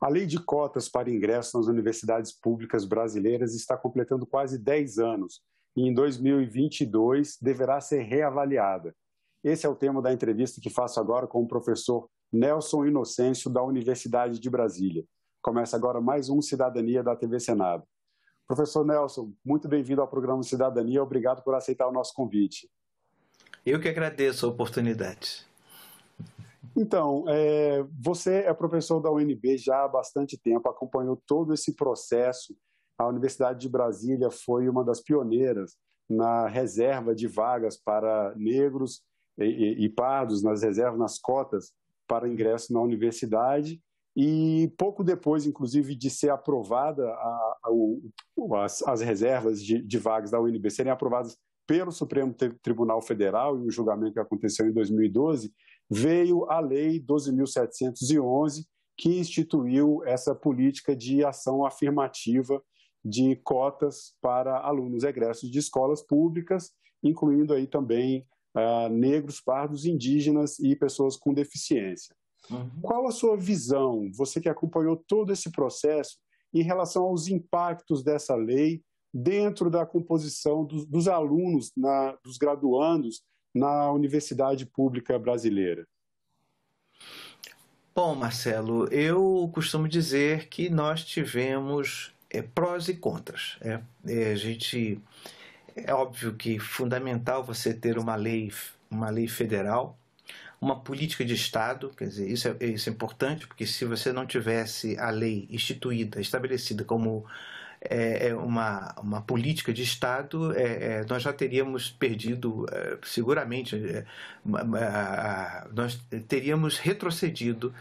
A lei de cotas para ingresso nas universidades públicas brasileiras está completando quase 10 anos e em 2022 deverá ser reavaliada. Esse é o tema da entrevista que faço agora com o professor Nelson Inocêncio, da Universidade de Brasília. Começa agora mais um Cidadania da TV Senado. Professor Nelson, muito bem-vindo ao programa Cidadania, obrigado por aceitar o nosso convite. Eu que agradeço a oportunidade. Então, você é professor da UNB já há bastante tempo, acompanhou todo esse processo. A Universidade de Brasília foi uma das pioneiras na reserva de vagas para negros e pardos, nas reservas, nas cotas para ingresso na universidade. E pouco depois, inclusive, de ser aprovada as reservas de vagas da UNB serem aprovadas pelo Supremo Tribunal Federal, e o julgamento que aconteceu em 2012, veio a Lei 12.711, que instituiu essa política de ação afirmativa de cotas para alunos egressos de escolas públicas, incluindo aí também negros, pardos, indígenas e pessoas com deficiência. Qual a sua visão, você que acompanhou todo esse processo, em relação aos impactos dessa lei dentro da composição dos alunos, dos graduandos na universidade pública brasileira? Bom, Marcelo, eu costumo dizer que nós tivemos prós e contras. É óbvio que é fundamental você ter uma lei federal, uma política de Estado, quer dizer, isso é importante, porque se você não tivesse a lei instituída, estabelecida como uma política de Estado, nós já teríamos perdido, seguramente, nós teríamos retrocedido,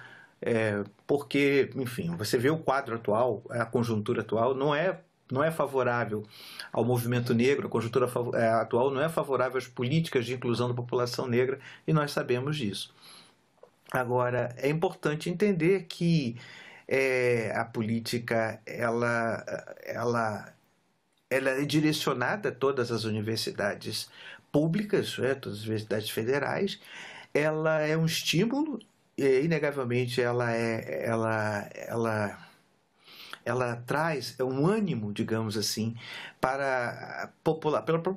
porque, enfim, você vê o quadro atual, a conjuntura atual não é favorável ao movimento negro, a conjuntura atual não é favorável às políticas de inclusão da população negra, e nós sabemos disso. Agora, é importante entender que a política ela é direcionada a todas as universidades públicas, todas as universidades federais. Ela é um estímulo, inegavelmente ela traz um ânimo, digamos assim, pela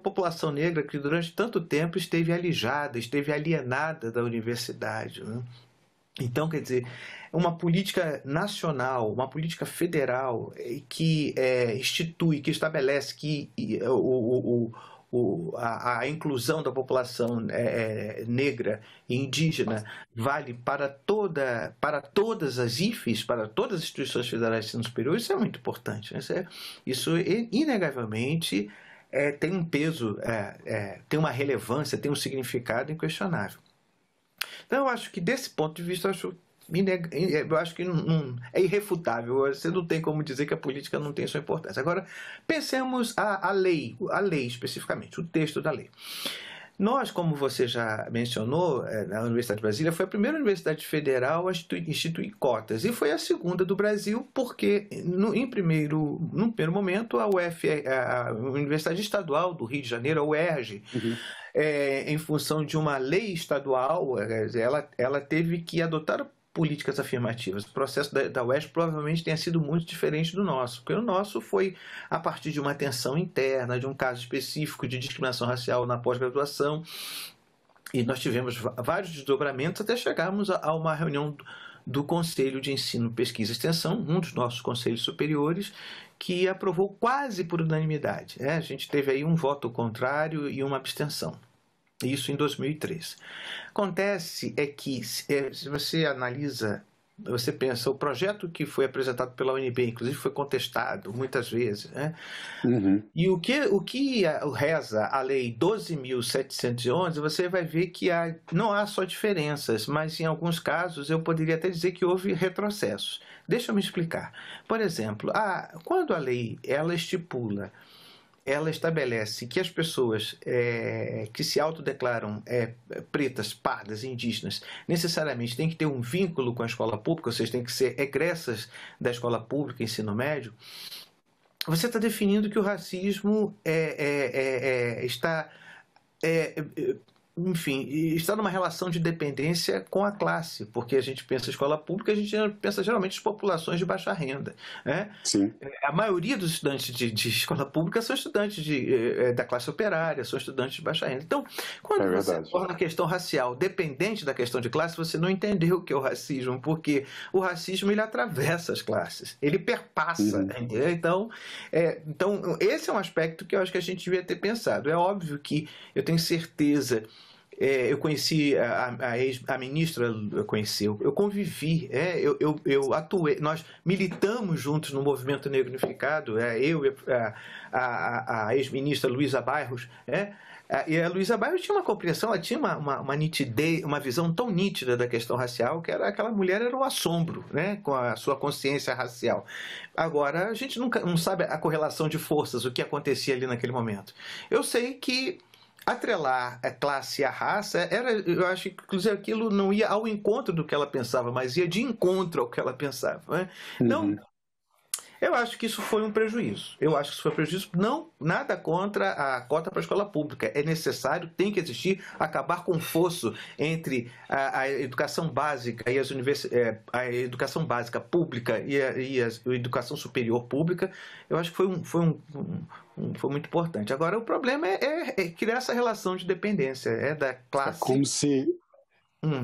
população negra que durante tanto tempo esteve alijada, esteve alienada da universidade, né? Então, quer dizer, uma política nacional, uma política federal que institui, que estabelece que a inclusão da população negra e indígena vale para todas as IFES, para todas as instituições federais de ensino superior, isso é muito importante, né? Isso inegavelmente tem um peso, tem uma relevância, tem um significado inquestionável. Então, eu acho que, desse ponto de vista, eu acho que não é irrefutável. Você não tem como dizer que a política não tem sua importância. Agora, pensemos a lei especificamente, o texto da lei. Nós, como você já mencionou, na Universidade de Brasília, foi a primeira universidade federal a instituir cotas, e foi a segunda do Brasil, porque, num primeiro momento, a Universidade Estadual do Rio de Janeiro, a UERJ, em função de uma lei estadual, ela teve que adotar políticas afirmativas. O processo da UERJ provavelmente tenha sido muito diferente do nosso, porque o nosso foi a partir de uma tensão interna, de um caso específico de discriminação racial na pós-graduação, e nós tivemos vários desdobramentos até chegarmos a uma reunião do Conselho de Ensino, Pesquisa e Extensão, um dos nossos conselhos superiores, que aprovou quase por unanimidade. A gente teve aí um voto contrário e uma abstenção. Isso em 2003. Acontece que, se você analisa, você pensa, o projeto que foi apresentado pela UNB, inclusive foi contestado muitas vezes, né? E o que reza a Lei 12.711, você vai ver que não há só diferenças, mas em alguns casos eu poderia até dizer que houve retrocessos. Deixa eu me explicar. Por exemplo, quando a lei ela estabelece que as pessoas que se autodeclaram pretas, pardas, indígenas, necessariamente têm que ter um vínculo com a escola pública, ou seja, têm que ser egressas da escola pública, ensino médio. Você está definindo que o racismo está enfim, está numa relação de dependência com a classe, porque a gente pensa em escola pública, a gente pensa geralmente em populações de baixa renda, né? Sim. A maioria dos estudantes de escola pública são estudantes da classe operária, são estudantes de baixa renda. Então, quando você torna a questão racial dependente da questão de classe, você não entendeu o que é o racismo, porque o racismo ele atravessa as classes, ele perpassa, entendeu? Então, esse é um aspecto que eu acho que a gente devia ter pensado. É óbvio que eu tenho certeza. Eu conheci a ministra, eu convivi, eu atuei, nós militamos juntos no Movimento Negro Unificado, eu e a ex-ministra Luísa Bairros, e a Luísa Bairros tinha uma compreensão, ela tinha uma nitidez, uma visão tão nítida da questão racial, que aquela mulher era um assombro, né, com a sua consciência racial. Agora, a gente nunca não sabe a correlação de forças, o que acontecia ali naquele momento. Eu sei que atrelar a classe e a raça, eu acho que inclusive aquilo não ia ao encontro do que ela pensava, mas ia de encontro ao que ela pensava, né? Então, eu acho que isso foi um prejuízo. Eu acho que isso foi um prejuízo. Não, nada contra a cota para a escola pública. É necessário, tem que existir, acabar com o fosso entre a educação básica e a educação básica pública e a educação superior pública. Eu acho que foi muito importante. Agora, o problema é criar essa relação de dependência, da classe.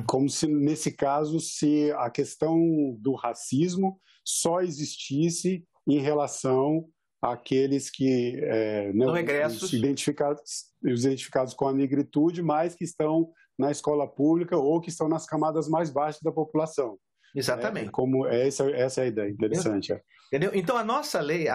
Como se, nesse caso, se a questão do racismo só existisse em relação àqueles que os identificados com a negritude, mas que estão na escola pública ou que estão nas camadas mais baixas da população. Exatamente. Essa é a ideia, interessante. Entendeu? Então a nossa lei,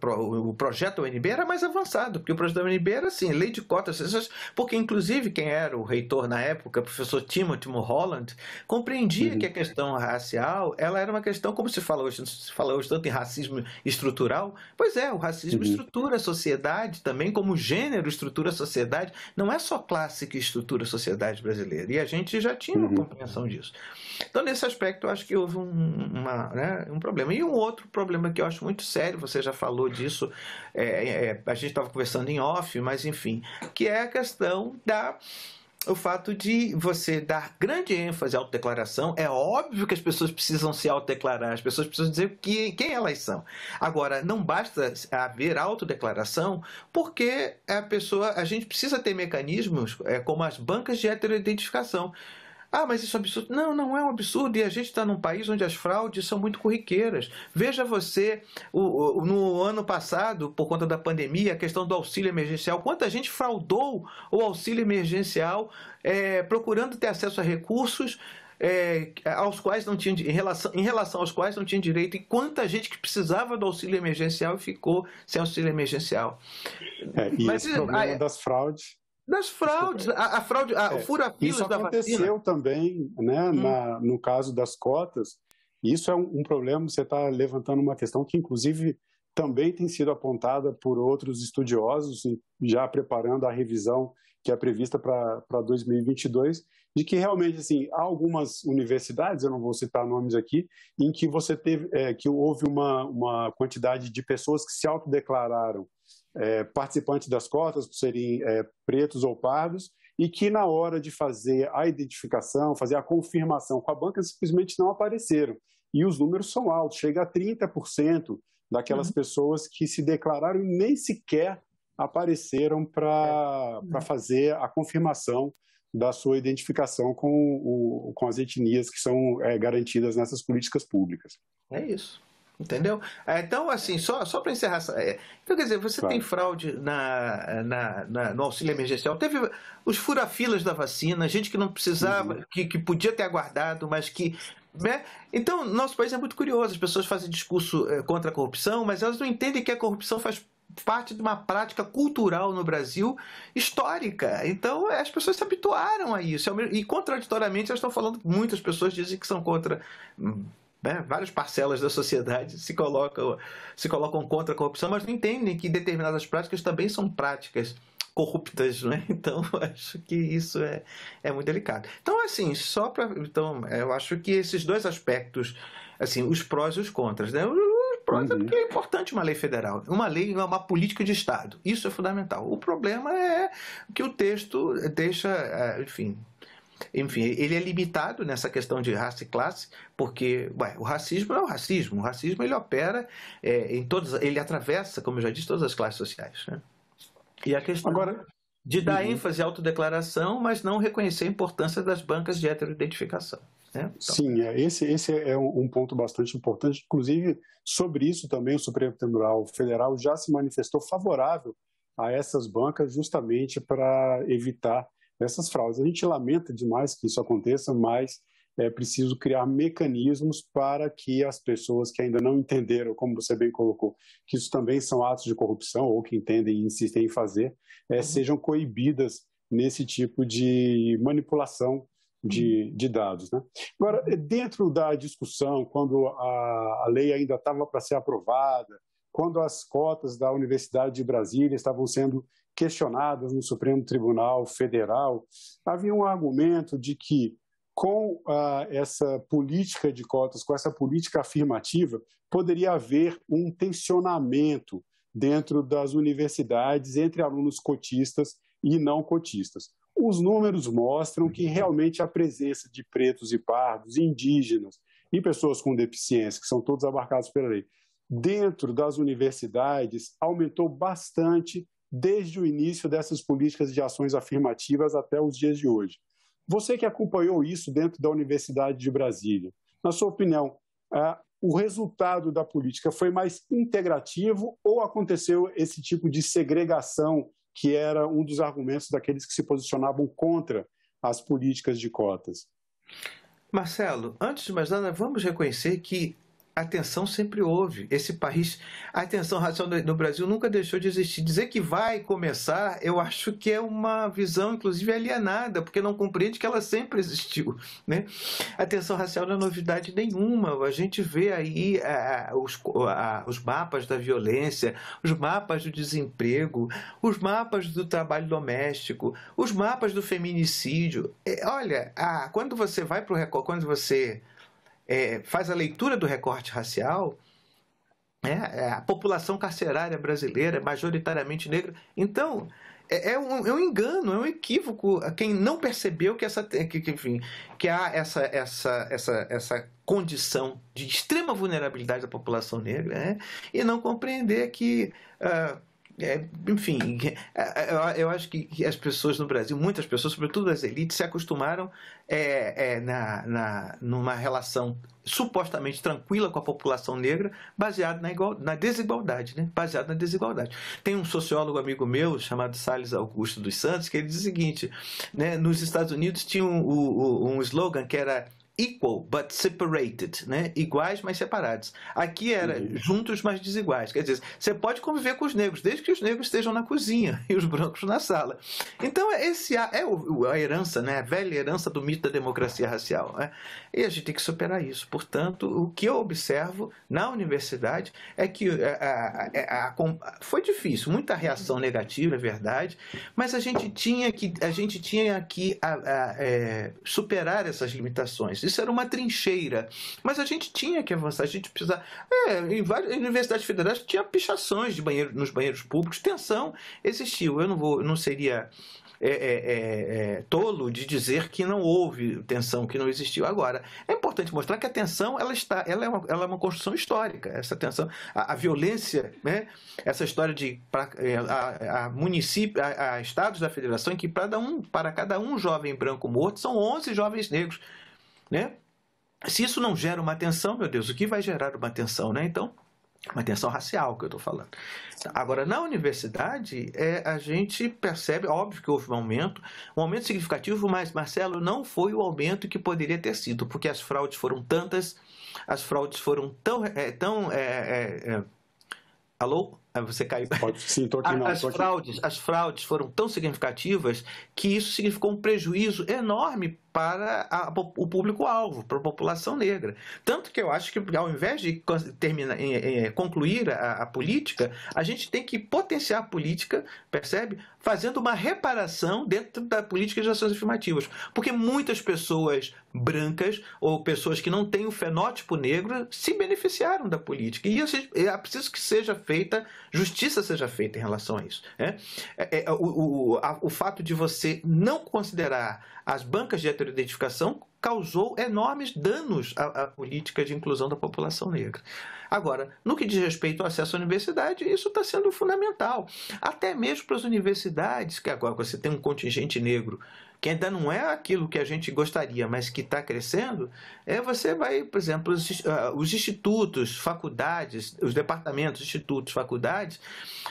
o projeto UNB era mais avançado, porque o projeto UNB era assim, lei de cotas, porque inclusive quem era o reitor na época, o professor Timothy Mulholland, compreendia que a questão racial, ela era uma questão, como se fala hoje tanto em racismo estrutural, pois o racismo estrutura a sociedade também, como gênero estrutura a sociedade, não é só classe que estrutura a sociedade brasileira, e a gente já tinha uma compreensão disso. Então, nesse aspecto, eu acho que houve um problema. E um outro problema que eu acho muito sério, você já falou disso, a gente estava conversando em off, mas enfim, que é a questão o fato de você dar grande ênfase à autodeclaração. É óbvio que as pessoas precisam se autodeclarar, as pessoas precisam dizer quem elas são. Agora, não basta haver autodeclaração, porque a gente precisa ter mecanismos como as bancas de heteroidentificação. Mas isso é um absurdo. Não, não é um absurdo. E a gente está num país onde as fraudes são muito corriqueiras. Veja você, no ano passado, por conta da pandemia, a questão do auxílio emergencial. Quanta gente fraudou o auxílio emergencial procurando ter acesso a recursos aos quais não tinha, em relação aos quais não tinha direito, e quanta gente que precisava do auxílio emergencial e ficou sem auxílio emergencial. Esse problema das fraudes... Das fraudes, a fraude, o fura-filas da vacina. Isso aconteceu também, né, no caso das cotas. Isso é um problema, você está levantando uma questão que, inclusive, também tem sido apontada por outros estudiosos, já preparando a revisão que é prevista para 2022, de que realmente, assim, há algumas universidades, eu não vou citar nomes aqui, em que que houve uma quantidade de pessoas que se autodeclararam participantes das cotas, por serem pretos ou pardos, e que na hora de fazer a identificação, fazer a confirmação com a banca, simplesmente não apareceram. E os números são altos, chega a 30% daquelas pessoas que se declararam e nem sequer apareceram para fazer a confirmação da sua identificação com as etnias que são garantidas nessas políticas públicas. É isso. Entendeu? Então, assim, só para encerrar. Então, quer dizer, você tem fraude no auxílio emergencial. Teve os fura-filas da vacina, gente que não precisava, que podia ter aguardado, mas que... Né? Então, nosso país é muito curioso. As pessoas fazem discurso contra a corrupção, mas elas não entendem que a corrupção faz parte de uma prática cultural no Brasil histórica. Então, as pessoas se habituaram a isso. E, contraditoriamente, elas estão falando... Muitas pessoas dizem que são contra... Várias parcelas da sociedade se colocam contra a corrupção, mas não entendem que determinadas práticas também são práticas corruptas, né? Então, acho que isso é muito delicado. Então, assim, eu acho que esses dois aspectos, assim, os prós e os contras, né? Uhum. porque é importante uma lei federal. Uma lei é uma política de Estado. Isso é fundamental. O problema é que o texto deixa, enfim, ele é limitado nessa questão de raça e classe, porque o racismo é o racismo. O racismo ele opera em todas, ele atravessa, como eu já disse, todas as classes sociais, né? E a questão Agora, de dar ênfase à autodeclaração, mas não reconhecer a importância das bancas de heteroidentificação, né? Então, sim, esse é um ponto bastante importante. Inclusive, sobre isso também o Supremo Tribunal Federal já se manifestou favorável a essas bancas justamente para evitar essas fraudes. A gente lamenta demais que isso aconteça, mas é preciso criar mecanismos para que as pessoas que ainda não entenderam, como você bem colocou, que isso também são atos de corrupção, ou que entendem e insistem em fazer, sejam coibidas nesse tipo de manipulação de dados, né? Agora, dentro da discussão, quando a lei ainda estava para ser aprovada, quando as cotas da Universidade de Brasília estavam sendo questionadas no Supremo Tribunal Federal, havia um argumento de que com essa política de cotas, com essa política afirmativa, poderia haver um tensionamento dentro das universidades entre alunos cotistas e não cotistas. Os números mostram que realmente a presença de pretos e pardos, indígenas e pessoas com deficiência, que são todos abarcados pela lei, dentro das universidades aumentou bastante desde o início dessas políticas de ações afirmativas até os dias de hoje. Você que acompanhou isso dentro da Universidade de Brasília, na sua opinião, o resultado da política foi mais integrativo ou aconteceu esse tipo de segregação que era um dos argumentos daqueles que se posicionavam contra as políticas de cotas? Marcelo, antes de mais nada, vamos reconhecer que a tensão sempre houve. Esse país, a tensão racial no Brasil nunca deixou de existir. Dizer que vai começar, eu acho que é uma visão, inclusive, alienada, porque não compreende que ela sempre existiu, né? A tensão racial não é novidade nenhuma. A gente vê aí os mapas da violência, os mapas do desemprego, os mapas do trabalho doméstico, os mapas do feminicídio. Olha, quando você vai para o recorte, quando você faz a leitura do recorte racial, a população carcerária brasileira é majoritariamente negra. Então, é um engano, é um equívoco a quem não percebeu que há essa condição de extrema vulnerabilidade da população negra, né? E não compreender que... eu acho que as pessoas no Brasil, muitas pessoas, sobretudo as elites, se acostumaram numa relação supostamente tranquila com a população negra, baseado na desigualdade, né? Baseado na desigualdade. Tem um sociólogo amigo meu, chamado Salles Augusto dos Santos, que ele diz o seguinte, né? Nos Estados Unidos tinha um slogan que era equal but separated, né? Iguais, mas separados. Aqui era juntos, mas desiguais. Quer dizer, você pode conviver com os negros, desde que os negros estejam na cozinha e os brancos na sala. Então, a herança, né? A velha herança do mito da democracia racial, né? E a gente tem que superar isso. Portanto, o que eu observo na universidade é que foi difícil, muita reação negativa, é verdade, mas a gente tinha que superar essas limitações. Isso era uma trincheira, mas a gente tinha que avançar, a gente precisava... em várias universidades federais tinha pichações nos banheiros públicos, tensão existiu. Eu não seria tolo de dizer que não houve tensão, que não existiu. Agora, é importante mostrar que a tensão ela é uma construção histórica. Essa tensão, a violência, né? Essa história de estados da federação em que para cada um jovem branco morto são 11 jovens negros, né? Se isso não gera uma tensão, meu Deus, o que vai gerar uma tensão, né? Então, uma tensão racial que eu estou falando. Agora, na universidade, a gente percebe, óbvio que houve um aumento significativo, mas, Marcelo, não foi o aumento que poderia ter sido, porque as fraudes foram tantas, as fraudes foram tão... Alô? Você caiu. Sim, tô aqui, não, As fraudes foram tão significativas que isso significou um prejuízo enorme para o público-alvo, para a população negra. Tanto que eu acho que, ao invés de concluir a política, a gente tem que potenciar a política, percebe? Fazendo uma reparação dentro da política de ações afirmativas. Porque muitas pessoas brancas ou pessoas que não têm o fenótipo negro se beneficiaram da política. E é preciso que justiça seja feita em relação a isso. Né? O fato de você não considerar as bancas de heteroidentificação causou enormes danos à política de inclusão da população negra. Agora, no que diz respeito ao acesso à universidade, isso está sendo fundamental. Até mesmo para as universidades, que agora você tem um contingente negro que ainda não é aquilo que a gente gostaria, mas que está crescendo, você vai, por exemplo, os institutos, faculdades, os departamentos, institutos, faculdades,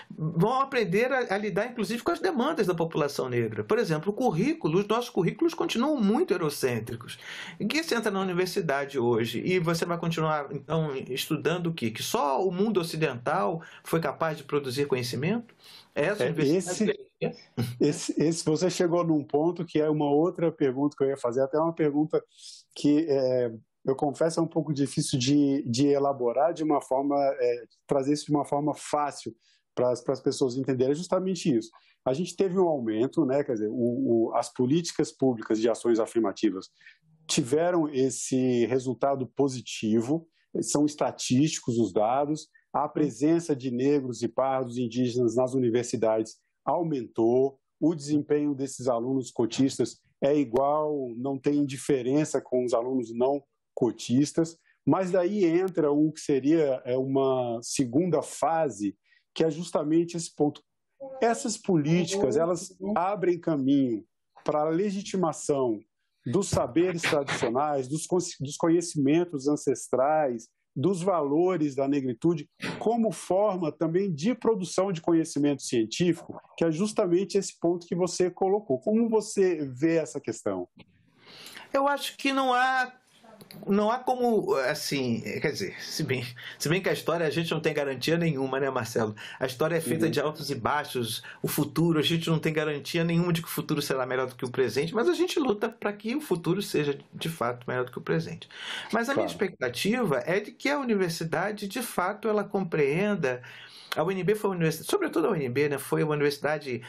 vão aprender a lidar, inclusive, com as demandas da população negra. Por exemplo, os nossos currículos continuam muito eurocêntricos. E que você entra na universidade hoje e você vai continuar, então, estudando o quê? Que só o mundo ocidental foi capaz de produzir conhecimento? Você chegou num ponto que é uma outra pergunta que eu ia fazer, até uma pergunta que eu confesso é um pouco difícil de elaborar de uma forma, trazer isso de uma forma fácil para as pessoas entenderem. É justamente isso. A gente teve um aumento, né? Quer dizer, as políticas públicas de ações afirmativas tiveram esse resultado positivo, são estatísticos os dados. A presença de negros e pardos indígenas nas universidades aumentou, o desempenho desses alunos cotistas é igual, não tem diferença com os alunos não cotistas, mas daí entra o que seria uma segunda fase, que é justamente esse ponto. Essas políticas, elas abrem caminho para a legitimação dos saberes tradicionais, dos conhecimentos ancestrais, dos valores da negritude, como forma também de produção de conhecimento científico, que é justamente esse ponto que você colocou. Como você vê essa questão? Eu acho que não há como, assim, quer dizer, se bem que a história a gente não tem garantia nenhuma, né, Marcelo? A história é feita de altos e baixos, o futuro, a gente não tem garantia nenhuma de que o futuro será melhor do que o presente, mas a gente luta para que o futuro seja, de fato, melhor do que o presente. Mas a minha expectativa é de que a universidade, de fato, ela compreenda. A UNB foi uma universidade, sobretudo a UNB, né, foi uma universidade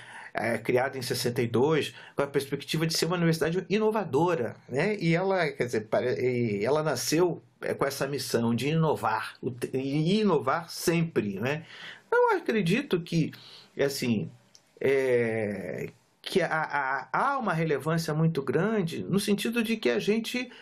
criada em 62, com a perspectiva de ser uma universidade inovadora, né? E ela, quer dizer, ela nasceu com essa missão de inovar, e inovar sempre, né? Eu acredito que, assim, que há uma relevância muito grande no sentido de que a gente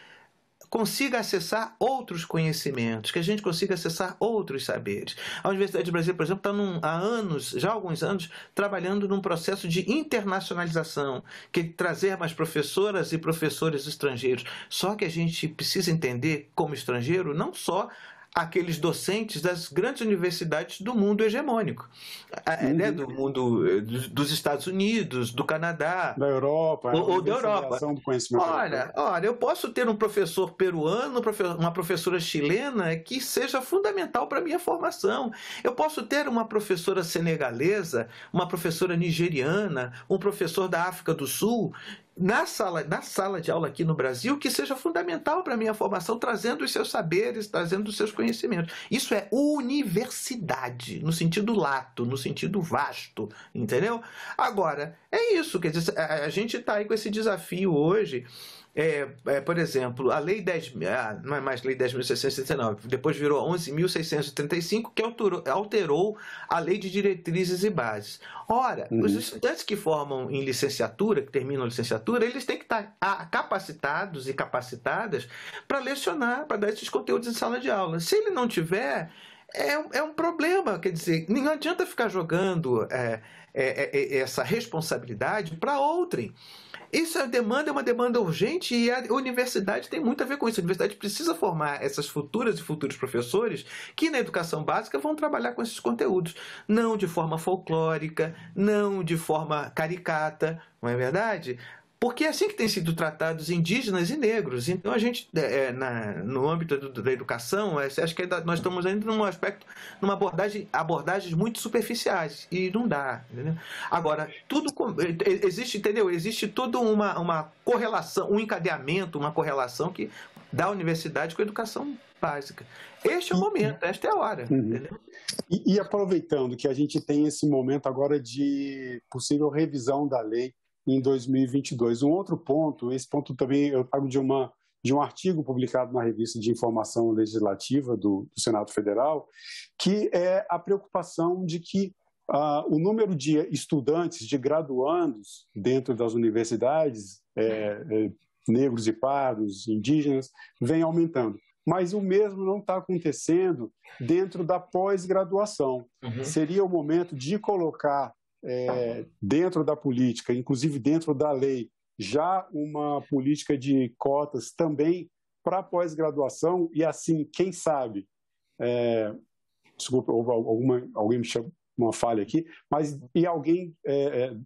consiga acessar outros conhecimentos, que a gente consiga acessar outros saberes. A Universidade de Brasília, por exemplo, está há alguns anos, trabalhando num processo de internacionalização, que é trazer mais professoras e professores estrangeiros. Só que a gente precisa entender, como estrangeiro, não só aqueles docentes das grandes universidades do mundo hegemônico, né? Do mundo dos Estados Unidos, do Canadá, da Europa, ou da Europa. Do conhecimento. Olha, eu posso ter um professor peruano, uma professora chilena que seja fundamental para a minha formação. Eu posso ter uma professora senegalesa, uma professora nigeriana, um professor da África do Sul, na sala de aula aqui no Brasil, que seja fundamental para a minha formação, trazendo os seus saberes, trazendo os seus conhecimentos. Isso é universidade, no sentido lato, no sentido vasto, entendeu? Agora, é isso, quer dizer, a gente está aí com esse desafio hoje. Por exemplo, a Lei 10, não é mais Lei 10.669, depois virou 11.635, que alterou a Lei de Diretrizes e Bases. Ora, os estudantes que formam em licenciatura, que terminam a licenciatura, eles têm que estar capacitados e capacitadas para lecionar, para dar esses conteúdos em sala de aula. Se ele não tiver, é um problema, quer dizer, não adianta ficar jogando essa responsabilidade para outrem. Isso é uma demanda urgente, e a universidade tem muito a ver com isso. A universidade precisa formar essas futuras e futuros professores que na educação básica vão trabalhar com esses conteúdos. Não de forma folclórica, não de forma caricata, não é verdade? Porque é assim que têm sido tratados indígenas e negros. Então, a gente, no âmbito da educação, acho que nós estamos ainda num aspecto, numa abordagens muito superficiais, e não dá, entendeu? Agora, existe, entendeu? Existe toda uma correlação, um encadeamento, uma correlação da universidade com a educação básica. Este é o momento, esta é a hora. Entendeu? E aproveitando que a gente tem esse momento agora de possível revisão da lei em 2022, um outro ponto, esse ponto também eu trago de um artigo publicado na Revista de Informação Legislativa do Senado Federal, que é a preocupação de que o número de estudantes, de graduandos dentro das universidades, negros e pardos, indígenas, vem aumentando. Mas o mesmo não está acontecendo dentro da pós-graduação. Seria o momento de colocar dentro da política, inclusive dentro da lei, já uma política de cotas também para pós-graduação e assim, quem sabe, desculpa, alguém me chama uma falha aqui, mas alguém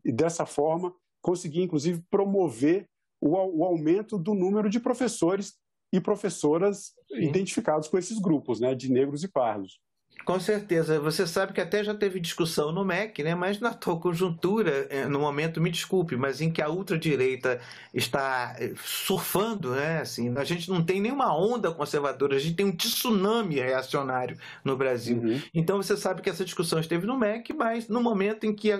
dessa forma conseguir inclusive promover o aumento do número de professores e professoras identificados com esses grupos, né, de negros e pardos. Com certeza. Você sabe que até já teve discussão no MEC, né? Mas na atual conjuntura, no momento, me desculpe, mas em que a ultradireita está surfando, né? Assim, a gente não tem nenhuma onda conservadora, a gente tem um tsunami reacionário no Brasil. Então você sabe que essa discussão esteve no MEC, mas no momento em que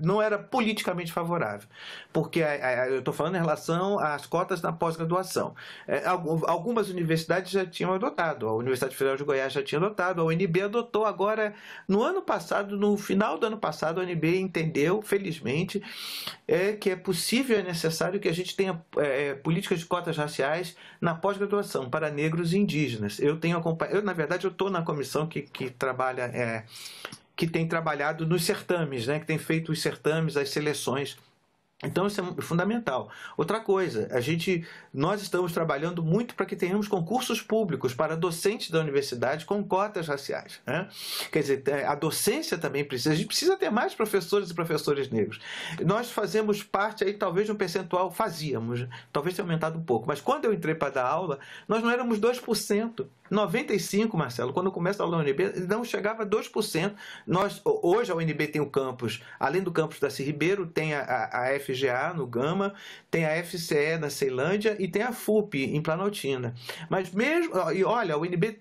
não era politicamente favorável, porque eu estou falando em relação às cotas na pós-graduação. Algumas universidades já tinham adotado, a Universidade Federal de Goiás já tinha adotado, a UNB adotou agora, no ano passado, no final do ano passado, a UNB entendeu, felizmente, que é possível, é necessário que a gente tenha políticas de cotas raciais na pós-graduação para negros e indígenas. Na verdade, eu estou na comissão que trabalha... que tem trabalhado nos certames, né? Que tem feito os certames, as seleções. Então, isso é fundamental. Outra coisa, nós estamos trabalhando muito para que tenhamos concursos públicos para docentes da universidade com cotas raciais, né? Quer dizer, a docência também precisa. A gente precisa ter mais professores e professores negros. Nós fazemos parte aí, talvez, de um percentual, talvez tenha aumentado um pouco, mas quando eu entrei para dar aula, nós não éramos 2%. 95%, Marcelo, quando eu começo a aula na UNB, não chegava a 2%. Hoje a UNB tem o campus, além do campus da Darcy Ribeiro, tem a FGA no Gama, tem a FCE na Ceilândia e tem a FUP em Planaltina. Mas mesmo, e olha, a UNB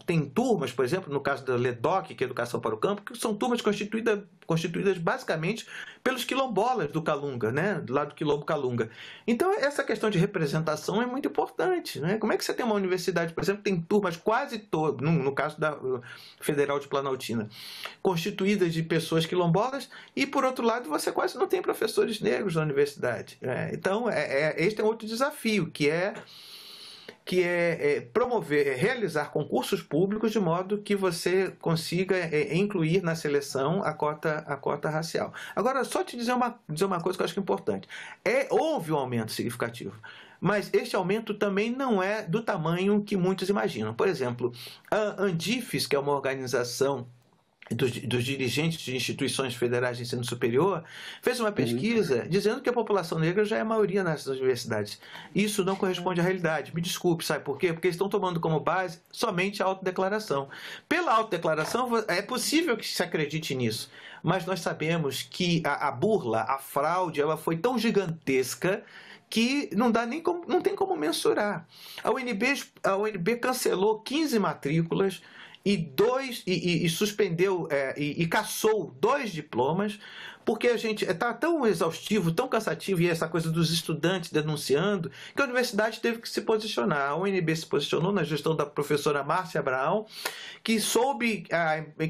tem turmas, por exemplo, no caso da LEDOC, que é Educação para o Campo, que são turmas constituídas basicamente pelos quilombolas do Calunga, né? Lá do Quilombo Calunga. Então, essa questão de representação é muito importante, né? Como é que você tem uma universidade, por exemplo, que tem turmas quase todas, no caso da Federal de Planaltina, constituídas de pessoas quilombolas, e, por outro lado, você quase não tem professores negros na universidade. Então, este é outro desafio, que é promover, realizar concursos públicos de modo que você consiga incluir na seleção a cota racial. Agora, só te dizer uma coisa que eu acho que é importante. Houve um aumento significativo, mas este aumento também não é do tamanho que muitos imaginam. Por exemplo, a Andifes, que é uma organização dos dirigentes de instituições federais de ensino superior, fez uma pesquisa dizendo que a população negra já é a maioria nas universidades. Isso não corresponde à realidade. Me desculpe, sabe por quê? Porque eles estão tomando como base somente a autodeclaração. Pela autodeclaração, é possível que se acredite nisso, mas nós sabemos que a burla, a fraude, ela foi tão gigantesca que não tem como mensurar. A UNB cancelou 15 matrículas e suspendeu e cassou 2 diplomas, porque a gente está tão exaustivo, tão cansativo, e essa coisa dos estudantes denunciando, que a universidade teve que se posicionar. A UNB se posicionou na gestão da professora Márcia Abraão, que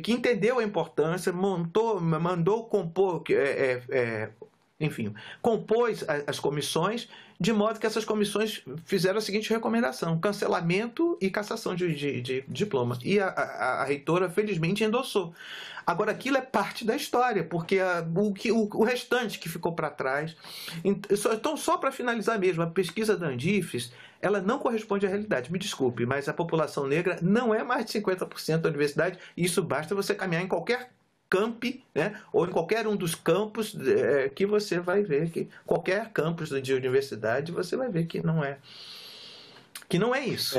que entendeu a importância, mandou compor, compôs as comissões, de modo que essas comissões fizeram a seguinte recomendação: cancelamento e cassação de diploma. E a reitora, felizmente, endossou. Agora, aquilo é parte da história, porque o restante que ficou para trás... Então, só para finalizar mesmo, a pesquisa da Andifes, ela não corresponde à realidade. Me desculpe, mas a população negra não é mais de 50% da universidade, e isso basta você caminhar em qualquer campi, né, ou em qualquer um dos campos que você vai ver que qualquer campus de universidade você vai ver que não é isso. Que não é isso.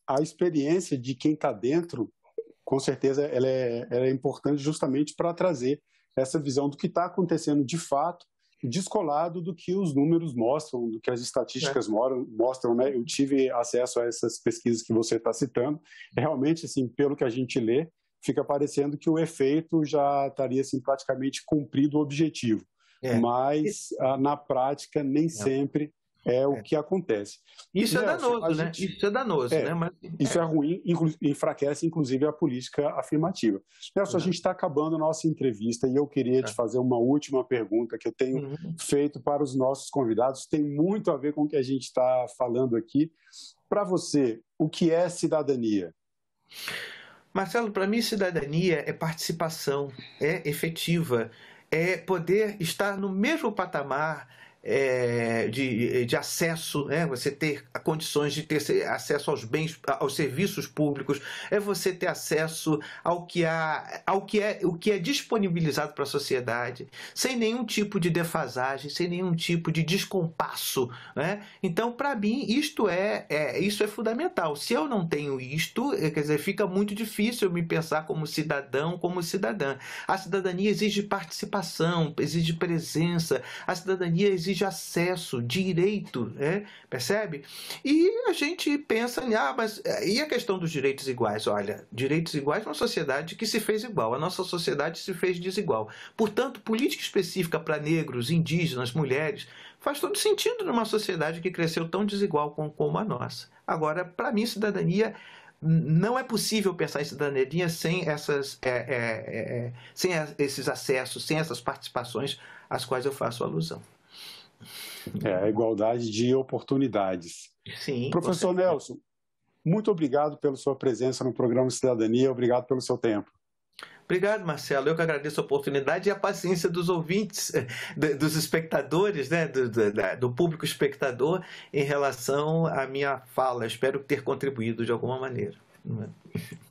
A experiência de quem está dentro, com certeza, ela é importante justamente para trazer essa visão do que está acontecendo de fato, descolado do que os números mostram, do que as estatísticas mostram, né? Eu tive acesso a essas pesquisas que você está citando. Realmente, assim, pelo que a gente lê, fica parecendo que o efeito já estaria assim, praticamente cumprido o objetivo. Mas, na prática, nem sempre é o que acontece. Isso é danoso, né? Isso é danoso, né? Mas, isso é ruim, enfraquece, inclusive, a política afirmativa. Nelson, a gente está acabando a nossa entrevista e eu queria te fazer uma última pergunta que eu tenho feito para os nossos convidados. Tem muito a ver com o que a gente está falando aqui. Para você, o que é cidadania? Marcelo, para mim, cidadania é participação, é efetiva, é poder estar no mesmo patamar de acesso, né? Você ter condições de ter acesso aos bens, aos serviços públicos, é você ter acesso ao que é disponibilizado para a sociedade, sem nenhum tipo de defasagem, sem nenhum tipo de descompasso, né? Então, para mim, isso é fundamental. Se eu não tenho isto, quer dizer, fica muito difícil eu me pensar como cidadão, como cidadã. A cidadania exige participação, exige presença, a cidadania exige acesso, direito, percebe? E a gente pensa, mas e a questão dos direitos iguais? Olha, direitos iguais numa sociedade que se fez igual, a nossa sociedade se fez desigual. Portanto, política específica para negros, indígenas, mulheres, faz todo sentido numa sociedade que cresceu tão desigual como a nossa. Agora, para mim, cidadania... Não é possível pensar em cidadania sem esses acessos, sem essas participações às quais eu faço alusão. A igualdade de oportunidades. Sim. Professor Nelson, muito obrigado pela sua presença no programa Cidadania, obrigado pelo seu tempo. Obrigado, Marcelo. Eu que agradeço a oportunidade e a paciência dos ouvintes, dos espectadores, né, do público espectador em relação à minha fala. Espero ter contribuído de alguma maneira.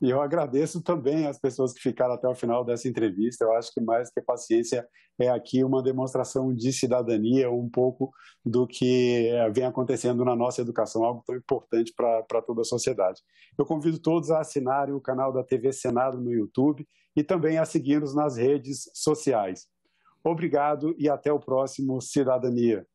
E eu agradeço também as pessoas que ficaram até o final dessa entrevista. Eu acho que mais que paciência é aqui uma demonstração de cidadania, um pouco do que vem acontecendo na nossa educação, algo tão importante para toda a sociedade. Eu convido todos a assinarem o canal da TV Senado no YouTube e também a seguir-nos nas redes sociais. Obrigado e até o próximo Cidadania.